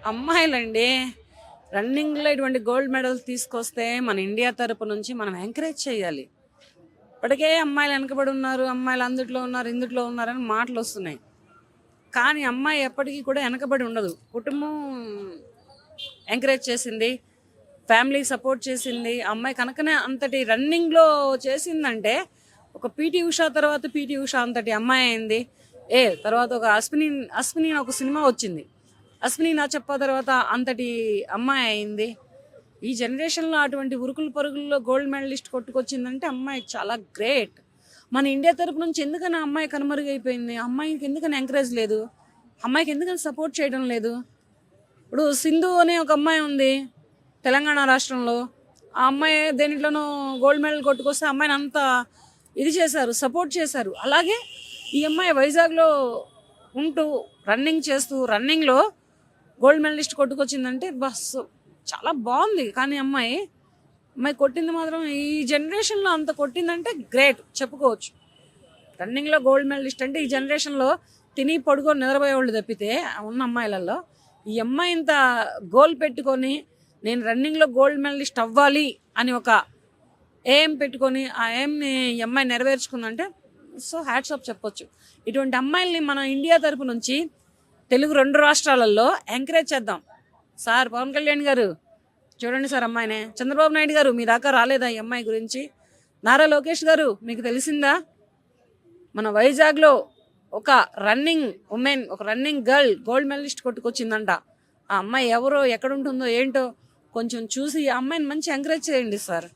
అమ్మాయిలండి రన్నింగ్‌లో ఇటువంటి gold medals తీసుకొస్తే మన ఇండియా తరపు నుంచి మనం ఎంకరేజ్ చేయాలి. ఇప్పటికే అమ్మాయిలు వెనకబడి ఉన్నారు, అమ్మాయిలు అందుట్లో ఉన్నారు, ఇందుట్లో ఉన్నారని మాటలు వస్తున్నాయి. కానీ అమ్మాయి ఎప్పటికీ కూడా వెనకబడి ఉండదు. కుటుంబం ఎంకరేజ్ చేసింది, ఫ్యామిలీ సపోర్ట్ చేసింది. అమ్మాయి కనుకనే అంతటి రన్నింగ్లో చేసిందంటే ఒక పీటీ ఉషా తర్వాత పీటీ ఉషా అంతటి అమ్మాయి అయింది. తర్వాత ఒక అశ్విని ఒక సినిమా వచ్చింది. అశ్విని నా చెప్ప తర్వాత అంతటి అమ్మాయి అయింది. ఈ జనరేషన్లో అటువంటి ఉరుకులు పరుగుల్లో గోల్డ్ మెడలిస్ట్ కొట్టుకొచ్చిందంటే అమ్మాయి చాలా గ్రేట్. మన ఇండియా తరపు నుంచి ఎందుకని అమ్మాయి కనుమరుగైపోయింది? అమ్మాయికి ఎందుకని ఎంకరేజ్ లేదు? అమ్మాయికి ఎందుకని సపోర్ట్ చేయడం లేదు? ఇప్పుడు సింధు అనే ఒక అమ్మాయి ఉంది తెలంగాణ రాష్ట్రంలో. ఆ అమ్మాయి దేనిట్లోనో గోల్డ్ మెడల్ కొట్టుకొస్తే అమ్మాయిని అంతా ఇది చేశారు, సపోర్ట్ చేశారు. అలాగే ఈ అమ్మాయి వైజాగ్లో ఉంటూ రన్నింగ్ చేస్తూ రన్నింగ్లో గోల్డ్ మెడలిస్ట్ కొట్టుకొచ్చిందంటే బస్ చాలా బాగుంది. కానీ అమ్మాయి కొట్టింది మాత్రం ఈ జనరేషన్లో అంత కొట్టిందంటే గ్రేట్ చెప్పుకోవచ్చు. రన్నింగ్లో గోల్డ్ మెడలిస్ట్ అంటే ఈ జనరేషన్లో తిని పడుకొని నిద్రపోయేవాళ్ళు తప్పితే ఉన్న అమ్మాయిలలో ఈ అమ్మాయి ఇంత గోల్ పెట్టుకొని నేను రన్నింగ్లో గోల్డ్ మెడలిస్ట్ అవ్వాలి అని ఒక ఎయిమ్ పెట్టుకొని ఆ ఎయిమ్ని ఈ అమ్మాయి నెరవేర్చుకుందంటే సో హ్యాట్స్ ఆఫ్ చెప్పొచ్చు. ఇటువంటి అమ్మాయిల్ని మన ఇండియా తరపు నుంచి తెలుగు 2 రాష్ట్రాలలో ఎంకరేజ్ చేద్దాం. సార్ పవన్ కళ్యాణ్ గారు చూడండి సార్ అమ్మాయినే. చంద్రబాబు నాయుడు గారు మీ దాకా రాలేదా ఈ అమ్మాయి గురించి? నారా లోకేష్ గారు మీకు తెలిసిందా? మన వైజాగ్లో ఒక రన్నింగ్ ఉమెన్, ఒక రన్నింగ్ గర్ల్ గోల్డ్ మెడలిస్ట్ కొట్టుకొచ్చిందంట. ఆ అమ్మాయి ఎవరో ఎక్కడుంటుందో ఏంటో కొంచెం చూసి ఆ అమ్మాయిని మంచి ఎంకరేజ్ చేయండి సార్.